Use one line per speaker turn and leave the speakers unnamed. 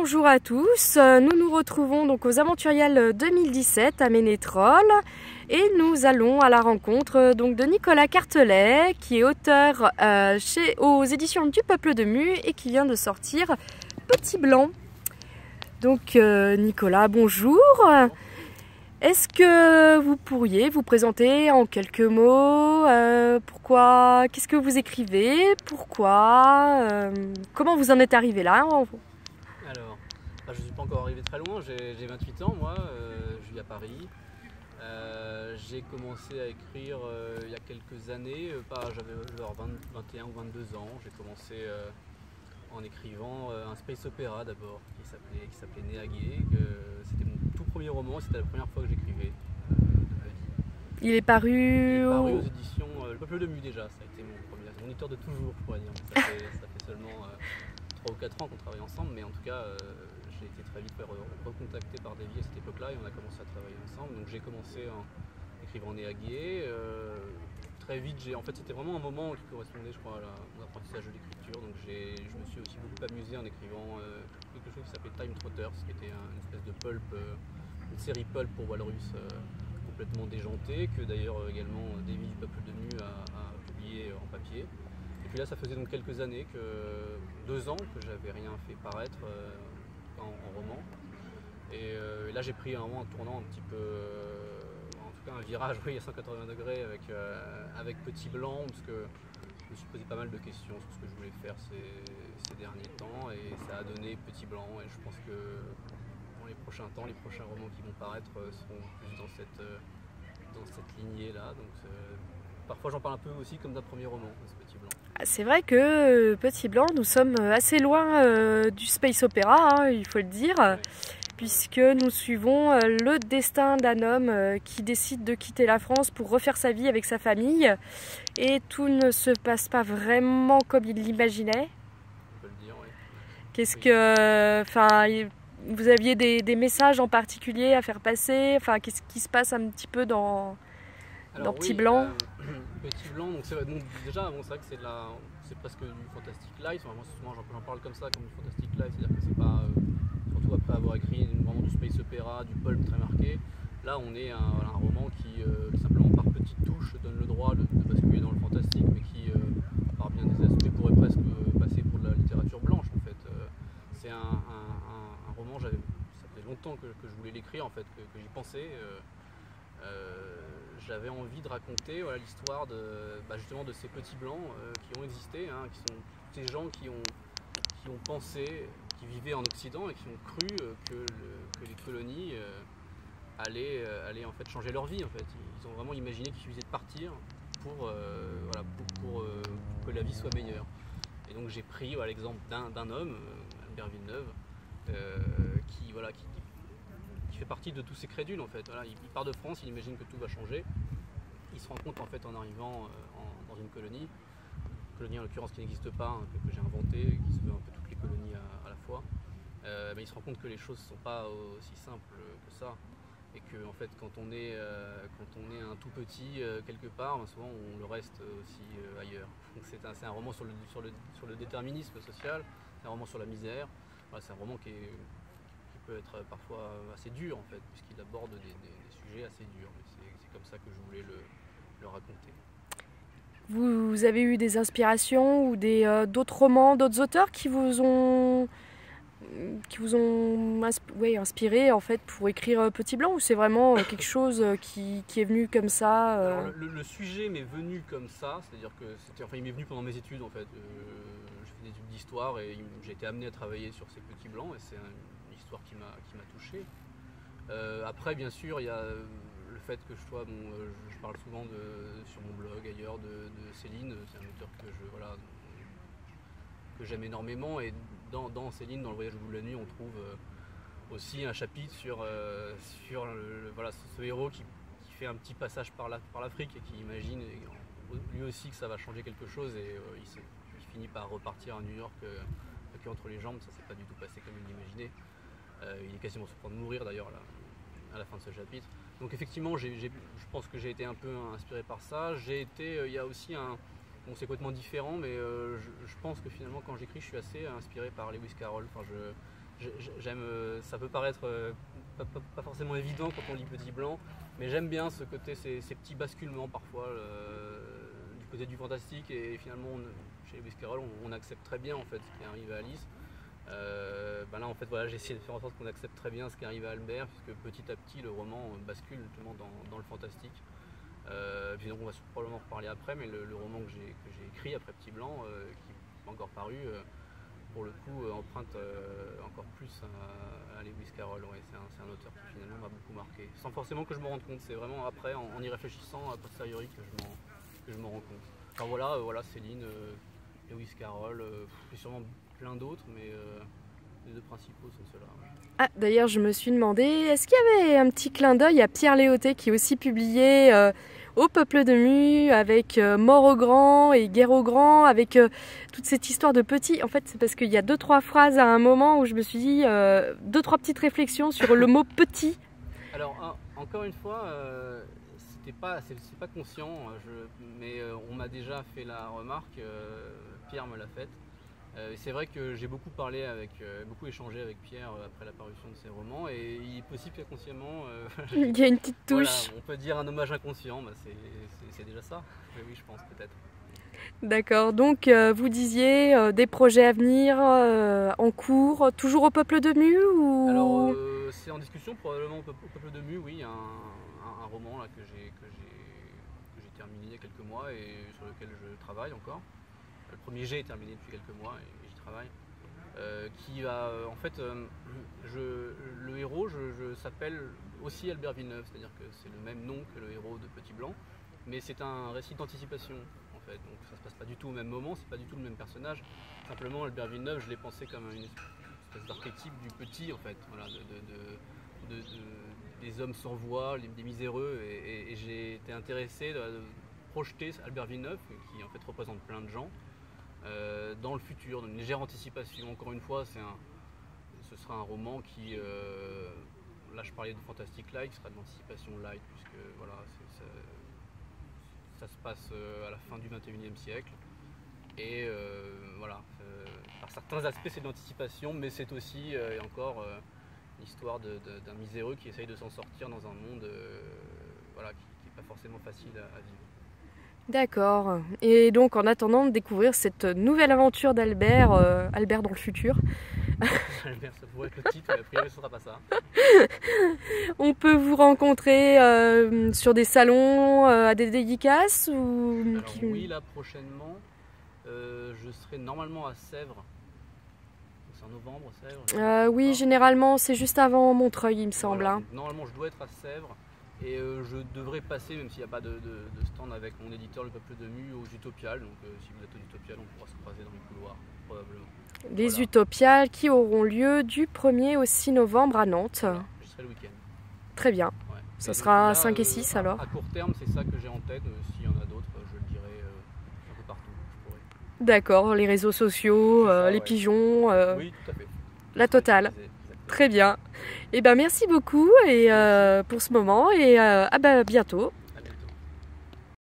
Bonjour à tous, nous nous retrouvons donc aux Aventuriales 2017 à Ménétrol et nous allons à la rencontre donc de Nicolas Cartelet qui est auteur aux éditions du Peuple de Mu et qui vient de sortir Petit Blanc. Donc Nicolas, bonjour. Est-ce que vous pourriez vous présenter en quelques mots qu'est-ce que vous écrivez, pourquoi, comment vous en êtes arrivé là?
Alors, je ne suis pas encore arrivé très loin, j'ai 28 ans moi, je vis à Paris. J'ai commencé à écrire il y a quelques années, j'avais genre 21 ou 22 ans. J'ai commencé en écrivant un space opéra d'abord qui s'appelait Néagué. C'était mon tout premier roman, c'était la première fois que j'écrivais de ma vie.
Il est paru
aux éditions Le Peuple de Mu déjà, ça a été mon éditeur de toujours, je pourrais dire. Ça fait seulement 3 ou 4 ans qu'on travaille ensemble, mais en tout cas j'ai été très vite recontacté par Davy à cette époque-là et on a commencé à travailler ensemble. Donc j'ai commencé en écrivant Néagué. Très vite, en fait c'était vraiment un moment qui correspondait je crois à mon apprentissage de l'écriture. Donc je me suis aussi beaucoup amusé en écrivant quelque chose qui s'appelait Time Trotters, qui était une espèce de pulp, une série pulp pour Walrus complètement déjantée, que d'ailleurs également Davy du Peuple de Mu a publié en papier. Et puis là ça faisait donc quelques années, 2 ans que j'avais rien fait paraître en roman. Et là j'ai pris un tournant un petit peu, en tout cas un virage à 180 degrés avec Petit Blanc, parce que je me suis posé pas mal de questions sur ce que je voulais faire ces derniers temps, et ça a donné Petit Blanc. Et je pense que dans les prochains temps, les prochains romans qui vont paraître seront plus dans cette lignée-là. Donc parfois j'en parle un peu aussi comme d'un premier roman, ce Petit Blanc.
C'est vrai que Petit Blanc, nous sommes assez loin du space opéra, il faut le dire, ouais. Puisque nous suivons le destin d'un homme qui décide de quitter la France pour refaire sa vie avec sa famille, et tout ne se passe pas vraiment comme il l'imaginait.
On peut le dire, oui.
Qu'est-ce que, vous aviez des messages en particulier à faire passer, qu'est-ce qui se passe un petit peu dans Petit Blanc?
Petit Blanc, donc déjà c'est vrai que c'est presque du fantastic light. Moi souvent j'en parle comme ça, comme du fantastic light, c'est-à-dire que c'est pas surtout après avoir écrit vraiment du space opéra, du pulp très marqué. Là on est un roman qui simplement par petites touches donne le droit de basculer dans le fantastique, mais qui par bien des aspects pourrait presque passer pour de la littérature blanche en fait. C'est un roman, ça fait longtemps que je voulais l'écrire en fait, que j'y pensais. J'avais envie de raconter l'histoire justement de ces petits blancs qui ont existé, qui sont ces gens qui ont pensé, qui vivaient en Occident et qui ont cru que les colonies allaient en fait changer leur vie en fait. Ils ont vraiment imaginé qu'il suffisait de partir pour que la vie soit meilleure. Et donc j'ai pris l'exemple d'un homme, Albert Villeneuve, qui fait partie de tous ces crédules en fait. Il part de France, il imagine que tout va changer. Il se rend compte en fait en arrivant dans une colonie en l'occurrence qui n'existe pas, que j'ai inventé, qui se veut un peu toutes les colonies à la fois. Mais il se rend compte que les choses ne sont pas aussi simples que ça. Et que en fait quand on est un tout petit quelque part, souvent on le reste aussi ailleurs. Donc c'est un roman sur le déterminisme social, c'est un roman sur la misère. C'est un roman qui peut être parfois assez dur en fait, puisqu'il aborde des sujets assez durs. C'est comme ça que je voulais le raconter.
Vous avez eu des inspirations ou d'autres romans, d'autres auteurs qui vous ont inspiré en fait pour écrire Petit Blanc, ou c'est vraiment quelque chose qui est venu comme ça
Alors, le sujet m'est venu comme ça, c'est-à-dire que il m'est venu pendant mes études en fait. J'ai fait des études d'histoire et j'ai été amené à travailler sur ces Petits Blancs, et c'est une histoire qui m'a touché. Après bien sûr il y a le fait que je parle souvent sur mon blog ailleurs de Céline. C'est un auteur que j'aime énormément, et dans Céline, dans Le Voyage au bout de la nuit, on trouve aussi un chapitre sur ce héros qui fait un petit passage par l'Afrique et qui imagine lui aussi que ça va changer quelque chose, et il finit par repartir à New York entre les jambes. Ça s'est pas du tout passé comme il l'imaginait. Il est quasiment sur le point de mourir d'ailleurs à la fin de ce chapitre. Donc effectivement, je pense que j'ai été un peu inspiré par ça. Il y a aussi c'est complètement différent, mais je pense que finalement quand j'écris, je suis assez inspiré par Lewis Carroll. j'aime, ça peut paraître pas forcément évident quand on lit Petit Blanc, mais j'aime bien ce côté, ces petits basculements parfois du côté du fantastique, et finalement chez Lewis Carroll on accepte très bien en fait ce qui arrive à Alice. Là en fait voilà, j'ai essayé de faire en sorte qu'on accepte très bien ce qui arrive à Albert, puisque petit à petit le roman bascule justement dans le fantastique. Puis donc on va probablement en reparler après, mais le roman que j'ai écrit après Petit Blanc, qui n'est pas encore paru, pour le coup emprunte encore plus à Lewis Carroll. Ouais, c'est un auteur qui finalement m'a beaucoup marqué, sans forcément que je me rende compte. C'est vraiment après, en y réfléchissant a posteriori, que je m'en rends compte. Enfin voilà, Céline, Lewis Carroll, et sûrement plein d'autres, mais les deux principaux sont ceux-là. Ouais.
Ah, d'ailleurs, je me suis demandé, est-ce qu'il y avait un petit clin d'œil à Pierre Léoté, qui est aussi publié Au Peuple de Mu, avec Mort au Grand et Guerre au Grand, avec toute cette histoire de petits. En fait, c'est parce qu'il y a 2-3 phrases à un moment où je me suis dit 2-3 petites réflexions sur le mot petit.
Alors, encore une fois, c'est pas conscient, mais on m'a déjà fait la remarque, Pierre me l'a faite. C'est vrai que j'ai beaucoup beaucoup échangé avec Pierre après la parution de ses romans, et il est possible qu'inconsciemment
il y a une petite touche.
Voilà, on peut dire un hommage inconscient, c'est déjà ça. Oui, je pense peut-être.
D'accord, donc vous disiez des projets à venir en cours, toujours au Peuple de Mu ou...
Alors c'est en discussion probablement au Peuple de Mu, oui, il y a un roman là, que j'ai terminé il y a quelques mois et sur lequel je travaille encore. Le premier jet est terminé depuis quelques mois et j'y travaille. Qui va, en fait, le héros s'appelle aussi Albert Villeneuve, c'est-à-dire que c'est le même nom que le héros de Petit Blanc, mais c'est un récit d'anticipation en fait, donc ça se passe pas du tout au même moment, c'est pas du tout le même personnage. Simplement Albert Villeneuve, je l'ai pensé comme une espèce d'archétype du petit en fait, voilà, des hommes sans voix, des miséreux, et j'ai été intéressé de projeter Albert Villeneuve, qui en fait représente plein de gens, dans le futur, dans une légère anticipation. Encore une fois, ce sera un roman qui, là je parlais de Fantastic Light, ce sera de l'anticipation light, puisque voilà, ça se passe à la fin du 21e siècle. Et voilà, par certains aspects c'est de l'anticipation, mais c'est aussi, et encore, l'histoire d'un miséreux qui essaye de s'en sortir dans un monde voilà, qui n'est pas forcément facile à vivre.
D'accord. Et donc en attendant de découvrir cette nouvelle aventure d'Albert, Albert dans le futur.
Albert, ça pourrait être le titre, mais a priori ce ne sera pas ça.
On peut vous rencontrer sur des salons, à des dédicaces ou...
Alors oui, là prochainement, je serai normalement à Sèvres. C'est en novembre, Sèvres.
Oui, généralement c'est juste avant Montreuil, il me semble.
Voilà,
Hein.
Normalement je dois être à Sèvres. Et je devrais passer, même s'il n'y a pas de stand avec mon éditeur Le Peuple de Mu, aux Utopiales. Donc si vous êtes aux Utopiales, on pourra se croiser dans les couloirs, probablement.
Les
voilà.
Utopiales qui auront lieu du 1er au 6 novembre à Nantes.
Voilà, je serai le week-end.
Très bien.
Ouais.
Ça sera
là,
5 et 6 alors.
À court terme, c'est ça que j'ai en tête. S'il y en a d'autres, je le dirai un peu partout. Je pourrai.
D'accord, les réseaux sociaux,
ça,
les
ouais.
pigeons,
Oui, tout à fait.
la totale. Très bien. Eh ben merci beaucoup et pour ce moment et à bientôt.